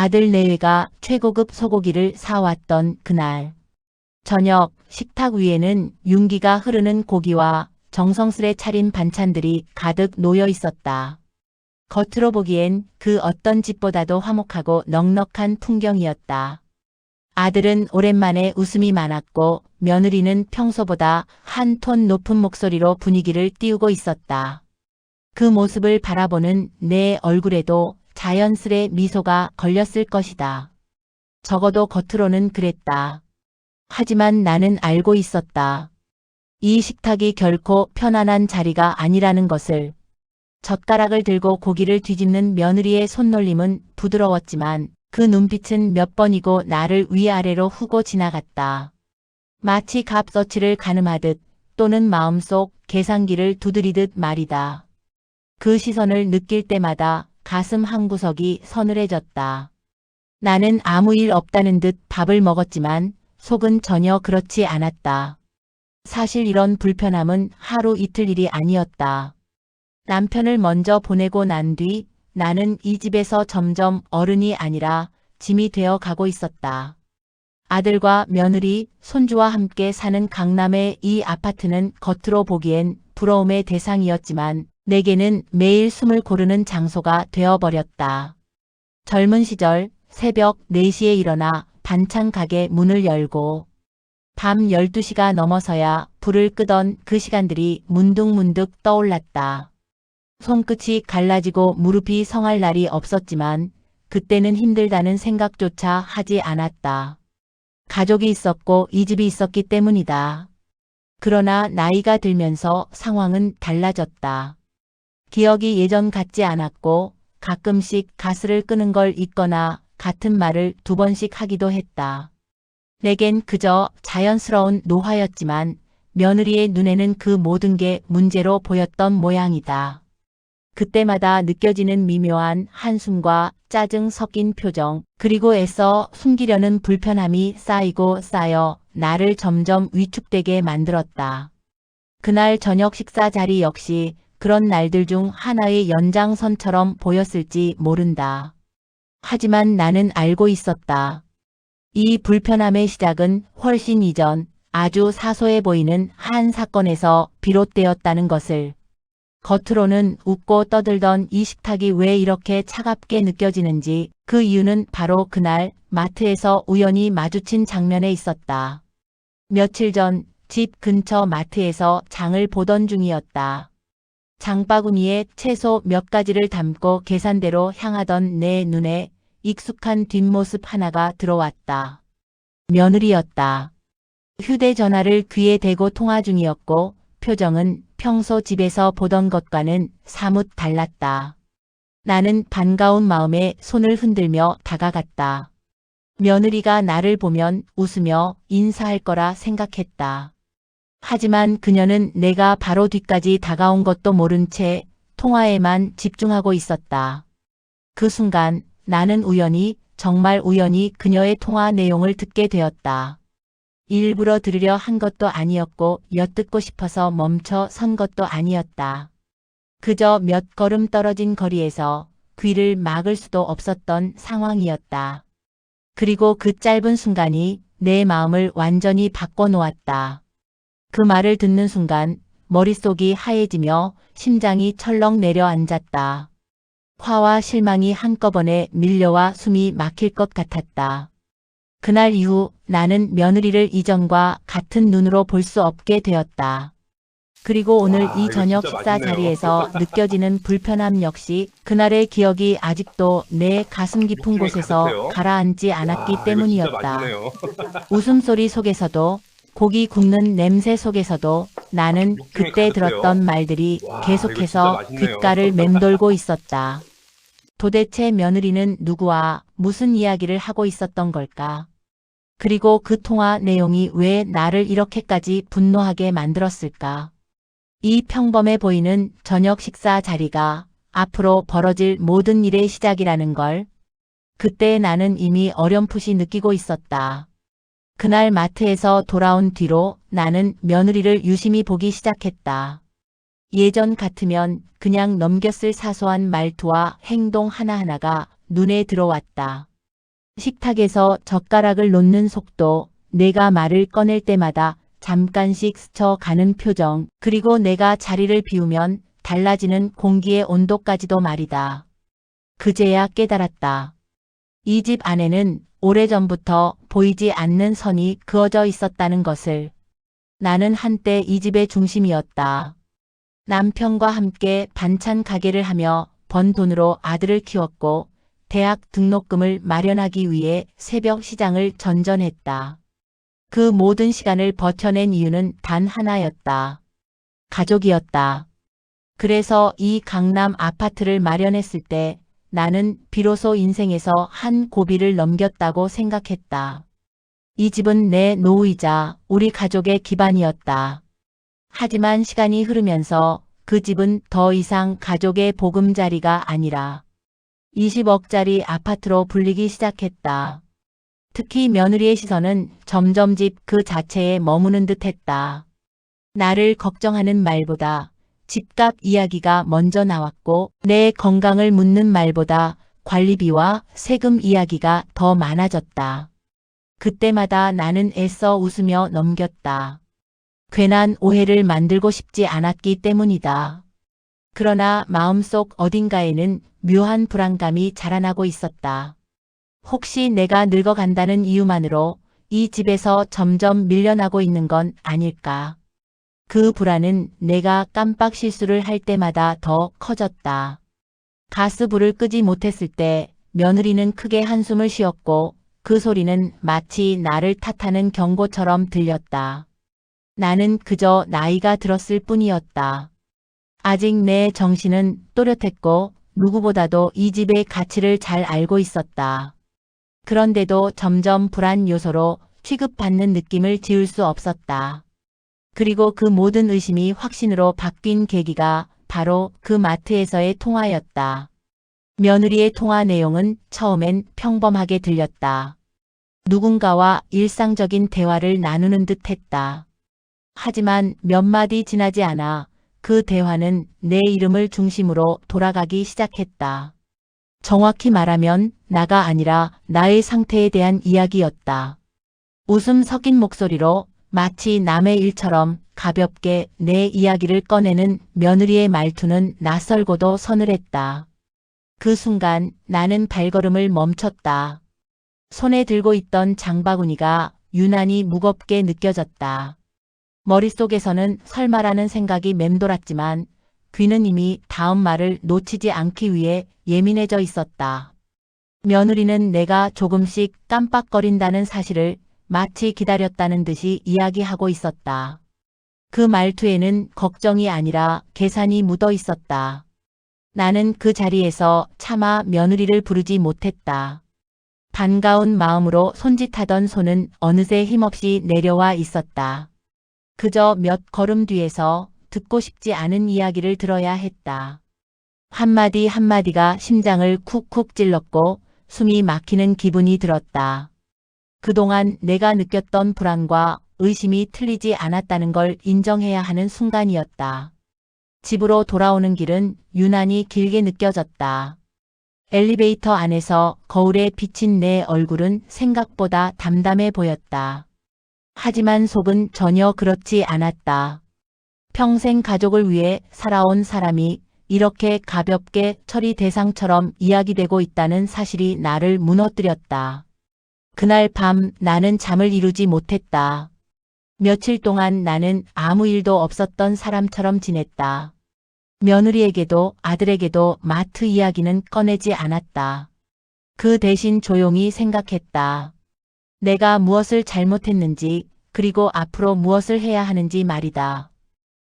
아들 내외가 최고급 소고기를 사왔던 그날. 저녁 식탁 위에는 윤기가 흐르는 고기와 정성스레 차린 반찬들이 가득 놓여 있었다. 겉으로 보기엔 그 어떤 집보다도 화목하고 넉넉한 풍경이었다. 아들은 오랜만에 웃음이 많았고 며느리는 평소보다 한 톤 높은 목소리로 분위기를 띄우고 있었다. 그 모습을 바라보는 내 얼굴에도 자연스레 미소가 걸렸을 것이다. 적어도 겉으로는 그랬다. 하지만 나는 알고 있었다. 이 식탁이 결코 편안한 자리가 아니라는 것을. 젓가락을 들고 고기를 뒤집는 며느리의 손놀림은 부드러웠지만 그 눈빛은 몇 번이고 나를 위아래로 후고 지나갔다. 마치 값어치를 가늠하듯 또는 마음속 계산기를 두드리듯 말이다. 그 시선을 느낄 때마다 가슴 한구석이 서늘해졌다. 나는 아무 일 없다는 듯 밥을 먹었지만 속은 전혀 그렇지 않았다. 사실 이런 불편함은 하루 이틀 일이 아니었다. 남편을 먼저 보내고 난 뒤 나는 이 집에서 점점 어른이 아니라 짐이 되어 가고 있었다. 아들과 며느리, 손주와 함께 사는 강남의 이 아파트는 겉으로 보기엔 부러움의 대상이었지만 내게는 매일 숨을 고르는 장소가 되어버렸다. 젊은 시절 새벽 4시에 일어나 반찬 가게 문을 열고 밤 12시가 넘어서야 불을 끄던 그 시간들이 문득문득 떠올랐다. 손끝이 갈라지고 무릎이 성할 날이 없었지만 그때는 힘들다는 생각조차 하지 않았다. 가족이 있었고 이 집이 있었기 때문이다. 그러나 나이가 들면서 상황은 달라졌다. 기억이 예전 같지 않았고 가끔씩 가스를 끄는 걸 잊거나 같은 말을 2번씩 하기도 했다. 내겐 그저 자연스러운 노화였지만 며느리의 눈에는 그 모든 게 문제로 보였던 모양이다. 그때마다 느껴지는 미묘한 한숨과 짜증 섞인 표정, 그리고 애써 숨기려는 불편함이 쌓이고 쌓여 나를 점점 위축되게 만들었다. 그날 저녁 식사 자리 역시 그런 날들 중 하나의 연장선처럼 보였을지 모른다. 하지만 나는 알고 있었다. 이 불편함의 시작은 훨씬 이전 아주 사소해 보이는 한 사건에서 비롯되었다는 것을. 겉으로는 웃고 떠들던 이 식탁이 왜 이렇게 차갑게 느껴지는지 그 이유는 바로 그날 마트에서 우연히 마주친 장면에 있었다. 며칠 전 집 근처 마트에서 장을 보던 중이었다. 장바구니에 채소 몇 가지를 담고 계산대로 향하던 내 눈에 익숙한 뒷모습 하나가 들어왔다. 며느리였다. 휴대전화를 귀에 대고 통화 중이었고 표정은 평소 집에서 보던 것과는 사뭇 달랐다. 나는 반가운 마음에 손을 흔들며 다가갔다. 며느리가 나를 보면 웃으며 인사할 거라 생각했다. 하지만 그녀는 내가 바로 뒤까지 다가온 것도 모른 채 통화에만 집중하고 있었다. 그 순간 나는 우연히, 정말 우연히 그녀의 통화 내용을 듣게 되었다. 일부러 들으려 한 것도 아니었고 엿듣고 싶어서 멈춰 선 것도 아니었다. 그저 몇 걸음 떨어진 거리에서 귀를 막을 수도 없었던 상황이었다. 그리고 그 짧은 순간이 내 마음을 완전히 바꿔놓았다. 그 말을 듣는 순간 머릿속이 하얘지며 심장이 철렁 내려앉았다. 화와 실망이 한꺼번에 밀려와 숨이 막힐 것 같았다. 그날 이후 나는 며느리를 이전과 같은 눈으로 볼 수 없게 되었다. 그리고 오늘 이 저녁 식사 자리에서 느껴지는 불편함 역시 그날의 기억이 아직도 내 가슴 깊은 곳에서 가라앉지 않았기 때문이었다. 웃음소리 속에서도 고기 굽는 냄새 속에서도 나는 그때 들었던 말들이 계속해서 귓가를 맴돌고 있었다. 도대체 며느리는 누구와 무슨 이야기를 하고 있었던 걸까? 그리고 그 통화 내용이 왜 나를 이렇게까지 분노하게 만들었을까? 이 평범해 보이는 저녁 식사 자리가 앞으로 벌어질 모든 일의 시작이라는 걸 그때 나는 이미 어렴풋이 느끼고 있었다. 그날 마트에서 돌아온 뒤로 나는 며느리를 유심히 보기 시작했다. 예전 같으면 그냥 넘겼을 사소한 말투와 행동 하나하나가 눈에 들어왔다. 식탁에서 젓가락을 놓는 속도, 내가 말을 꺼낼 때마다 잠깐씩 스쳐가는 표정, 그리고 내가 자리를 비우면 달라지는 공기의 온도까지도 말이다. 그제야 깨달았다. 이 집 안에는 오래전부터 보이지 않는 선이 그어져 있었다는 것을. 나는 한때 이 집의 중심이었다. 남편과 함께 반찬 가게를 하며 번 돈으로 아들을 키웠고 대학 등록금을 마련하기 위해 새벽 시장을 전전했다. 그 모든 시간을 버텨낸 이유는 단 하나였다. 가족이었다. 그래서 이 강남 아파트를 마련했을 때 나는 비로소 인생에서 한 고비를 넘겼다고 생각했다. 이 집은 내 노후이자 우리 가족의 기반이었다. 하지만 시간이 흐르면서 그 집은 더 이상 가족의 보금자리가 아니라 20억짜리 아파트로 불리기 시작했다. 특히 며느리의 시선은 점점 집 그 자체에 머무는 듯 했다. 나를 걱정하는 말보다 집값 이야기가 먼저 나왔고 내 건강을 묻는 말보다 관리비와 세금 이야기가 더 많아졌다. 그때마다 나는 애써 웃으며 넘겼다. 괜한 오해를 만들고 싶지 않았기 때문이다. 그러나 마음속 어딘가에는 묘한 불안감이 자라나고 있었다. 혹시 내가 늙어간다는 이유만으로 이 집에서 점점 밀려나고 있는 건 아닐까. 그 불안은 내가 깜빡 실수를 할 때마다 더 커졌다. 가스불을 끄지 못했을 때 며느리는 크게 한숨을 쉬었고 그 소리는 마치 나를 탓하는 경고처럼 들렸다. 나는 그저 나이가 들었을 뿐이었다. 아직 내 정신은 또렷했고 누구보다도 이 집의 가치를 잘 알고 있었다. 그런데도 점점 불안 요소로 취급받는 느낌을 지울 수 없었다. 그리고 그 모든 의심이 확신으로 바뀐 계기가 바로 그 마트에서의 통화였다. 며느리의 통화 내용은 처음엔 평범하게 들렸다. 누군가와 일상적인 대화를 나누는 듯 했다. 하지만 몇 마디 지나지 않아 그 대화는 내 이름을 중심으로 돌아가기 시작했다. 정확히 말하면 나가 아니라 나의 상태에 대한 이야기였다. 웃음 섞인 목소리로 마치 남의 일처럼 가볍게 내 이야기를 꺼내는 며느리의 말투는 낯설고도 서늘했다. 그 순간 나는 발걸음을 멈췄다. 손에 들고 있던 장바구니가 유난히 무겁게 느껴졌다. 머릿속에서는 설마라는 생각이 맴돌았지만 귀는 이미 다음 말을 놓치지 않기 위해 예민해져 있었다. 며느리는 내가 조금씩 깜빡거린다는 사실을 마치 기다렸다는 듯이 이야기하고 있었다. 그 말투에는 걱정이 아니라 계산이 묻어 있었다. 나는 그 자리에서 차마 며느리를 부르지 못했다. 반가운 마음으로 손짓하던 손은 어느새 힘없이 내려와 있었다. 그저 몇 걸음 뒤에서 듣고 싶지 않은 이야기를 들어야 했다. 한마디 한마디가 심장을 쿡쿡 찔렀고 숨이 막히는 기분이 들었다. 그동안 내가 느꼈던 불안과 의심이 틀리지 않았다는 걸 인정해야 하는 순간이었다. 집으로 돌아오는 길은 유난히 길게 느껴졌다. 엘리베이터 안에서 거울에 비친 내 얼굴은 생각보다 담담해 보였다. 하지만 속은 전혀 그렇지 않았다. 평생 가족을 위해 살아온 사람이 이렇게 가볍게 처리 대상처럼 이야기되고 있다는 사실이 나를 무너뜨렸다. 그날 밤 나는 잠을 이루지 못했다. 며칠 동안 나는 아무 일도 없었던 사람처럼 지냈다. 며느리에게도 아들에게도 마트 이야기는 꺼내지 않았다. 그 대신 조용히 생각했다. 내가 무엇을 잘못했는지 그리고 앞으로 무엇을 해야 하는지 말이다.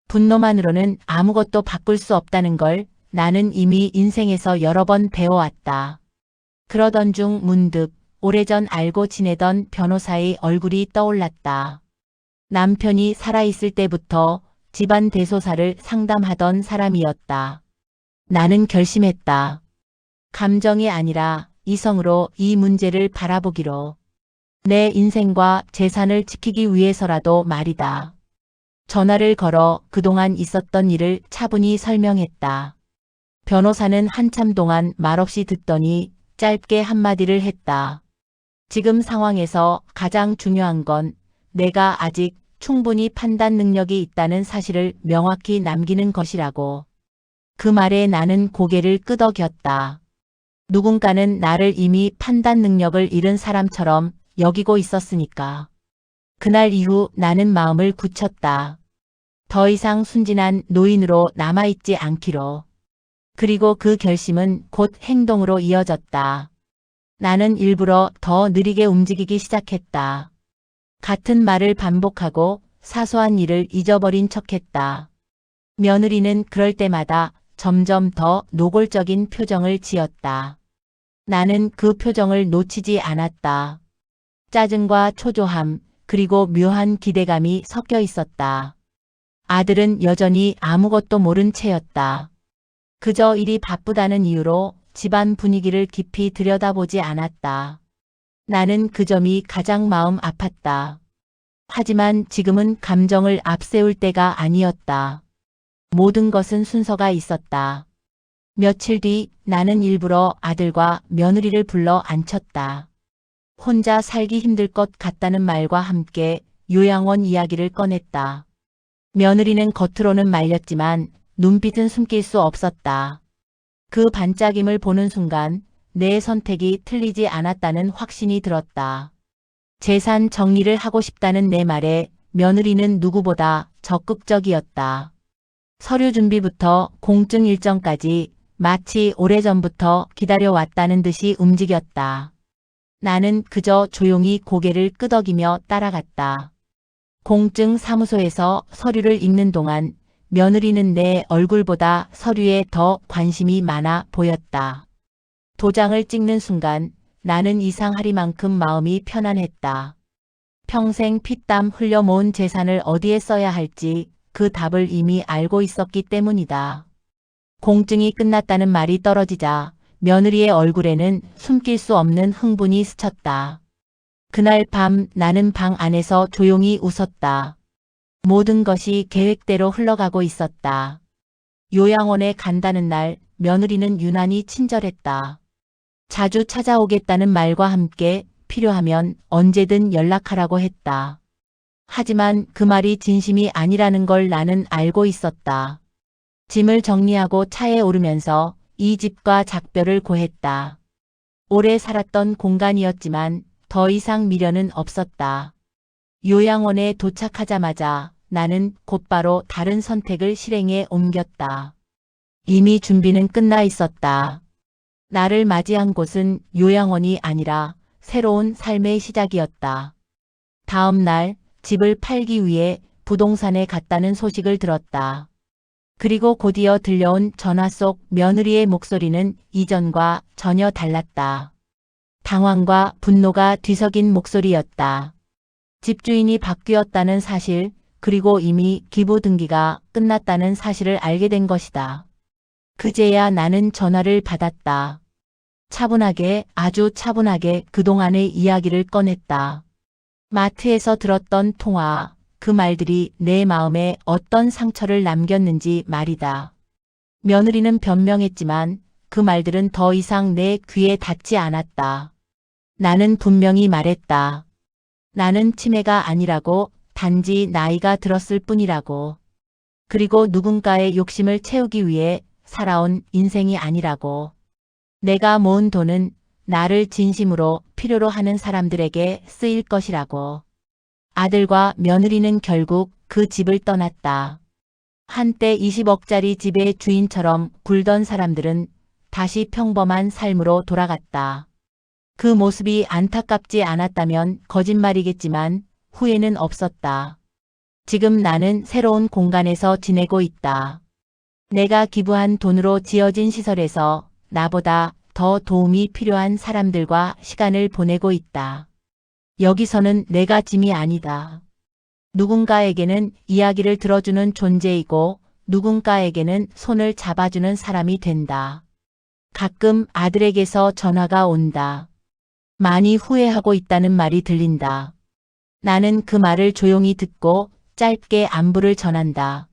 분노만으로는 아무것도 바꿀 수 없다는 걸 나는 이미 인생에서 여러 번 배워왔다. 그러던 중 문득 오래전 알고 지내던 변호사의 얼굴이 떠올랐다. 남편이 살아있을 때부터 집안 대소사를 상담하던 사람이었다. 나는 결심했다. 감정이 아니라 이성으로 이 문제를 바라보기로. 내 인생과 재산을 지키기 위해서라도 말이다. 전화를 걸어 그동안 있었던 일을 차분히 설명했다. 변호사는 한참 동안 말없이 듣더니 짧게 한마디를 했다. 지금 상황에서 가장 중요한 건 내가 아직 충분히 판단 능력이 있다는 사실을 명확히 남기는 것이라고. 그 말에 나는 고개를 끄덕였다. 누군가는 나를 이미 판단 능력을 잃은 사람처럼 여기고 있었으니까. 그날 이후 나는 마음을 굳혔다. 더 이상 순진한 노인으로 남아있지 않기로. 그리고 그 결심은 곧 행동으로 이어졌다. 나는 일부러 더 느리게 움직이기 시작했다. 같은 말을 반복하고 사소한 일을 잊어버린 척했다. 며느리는 그럴 때마다 점점 더 노골적인 표정을 지었다. 나는 그 표정을 놓치지 않았다. 짜증과 초조함, 그리고 묘한 기대감이 섞여 있었다. 아들은 여전히 아무것도 모른 채였다. 그저 일이 바쁘다는 이유로 집안 분위기를 깊이 들여다보지 않았다. 나는 그 점이 가장 마음 아팠다. 하지만 지금은 감정을 앞세울 때가 아니었다. 모든 것은 순서가 있었다. 며칠 뒤 나는 일부러 아들과 며느리를 불러 앉혔다. 혼자 살기 힘들 것 같다는 말과 함께 요양원 이야기를 꺼냈다. 며느리는 겉으로는 말렸지만 눈빛은 숨길 수 없었다. 그 반짝임을 보는 순간 내 선택이 틀리지 않았다는 확신이 들었다. 재산 정리를 하고 싶다는 내 말에 며느리는 누구보다 적극적이었다. 서류 준비부터 공증 일정까지 마치 오래전부터 기다려왔다는 듯이 움직였다. 나는 그저 조용히 고개를 끄덕이며 따라갔다. 공증 사무소에서 서류를 읽는 동안 며느리는 내 얼굴보다 서류에 더 관심이 많아 보였다. 도장을 찍는 순간 나는 이상하리만큼 마음이 편안했다. 평생 피땀 흘려 모은 재산을 어디에 써야 할지 그 답을 이미 알고 있었기 때문이다. 공증이 끝났다는 말이 떨어지자 며느리의 얼굴에는 숨길 수 없는 흥분이 스쳤다. 그날 밤 나는 방 안에서 조용히 웃었다. 모든 것이 계획대로 흘러가고 있었다. 요양원에 간다는 날 며느리는 유난히 친절했다. 자주 찾아오겠다는 말과 함께 필요하면 언제든 연락하라고 했다. 하지만 그 말이 진심이 아니라는 걸 나는 알고 있었다. 짐을 정리하고 차에 오르면서 이 집과 작별을 고했다. 오래 살았던 공간이었지만 더 이상 미련은 없었다. 요양원에 도착하자마자 나는 곧바로 다른 선택을 실행에 옮겼다. 이미 준비는 끝나 있었다. 나를 맞이한 곳은 요양원이 아니라 새로운 삶의 시작이었다. 다음 날 집을 팔기 위해 부동산에 갔다는 소식을 들었다. 그리고 곧이어 들려온 전화 속 며느리의 목소리는 이전과 전혀 달랐다. 당황과 분노가 뒤섞인 목소리였다. 집주인이 바뀌었다는 사실, 그리고 이미 기부 등기가 끝났다는 사실을 알게 된 것이다. 그제야 나는 전화를 받았다. 차분하게, 아주 차분하게 그동안의 이야기를 꺼냈다. 마트에서 들었던 통화, 그 말들이 내 마음에 어떤 상처를 남겼는지 말이다. 며느리는 변명했지만 그 말들은 더 이상 내 귀에 닿지 않았다. 나는 분명히 말했다. 나는 치매가 아니라고, 단지 나이가 들었을 뿐이라고. 그리고 누군가의 욕심을 채우기 위해 살아온 인생이 아니라고. 내가 모은 돈은 나를 진심으로 필요로 하는 사람들에게 쓰일 것이라고. 아들과 며느리는 결국 그 집을 떠났다. 한때 20억짜리 집의 주인처럼 굴던 사람들은 다시 평범한 삶으로 돌아갔다. 그 모습이 안타깝지 않았다면 거짓말이겠지만 후회는 없었다. 지금 나는 새로운 공간에서 지내고 있다. 내가 기부한 돈으로 지어진 시설에서 나보다 더 도움이 필요한 사람들과 시간을 보내고 있다. 여기서는 내가 짐이 아니다. 누군가에게는 이야기를 들어주는 존재이고 누군가에게는 손을 잡아주는 사람이 된다. 가끔 아들에게서 전화가 온다. 많이 후회하고 있다는 말이 들린다. 나는 그 말을 조용히 듣고 짧게 안부를 전한다.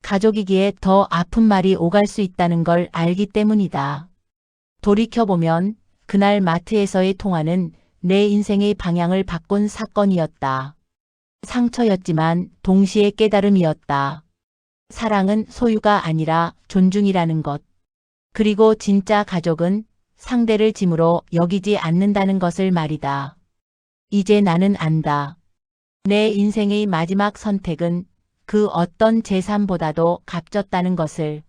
가족이기에 더 아픈 말이 오갈 수 있다는 걸 알기 때문이다. 돌이켜보면 그날 마트에서의 통화는 내 인생의 방향을 바꾼 사건이었다. 상처였지만 동시에 깨달음이었다. 사랑은 소유가 아니라 존중이라는 것. 그리고 진짜 가족은 상대를 짐으로 여기지 않는다는 것을 말이다. 이제 나는 안다. 내 인생의 마지막 선택은 그 어떤 재산보다도 값졌다는 것을.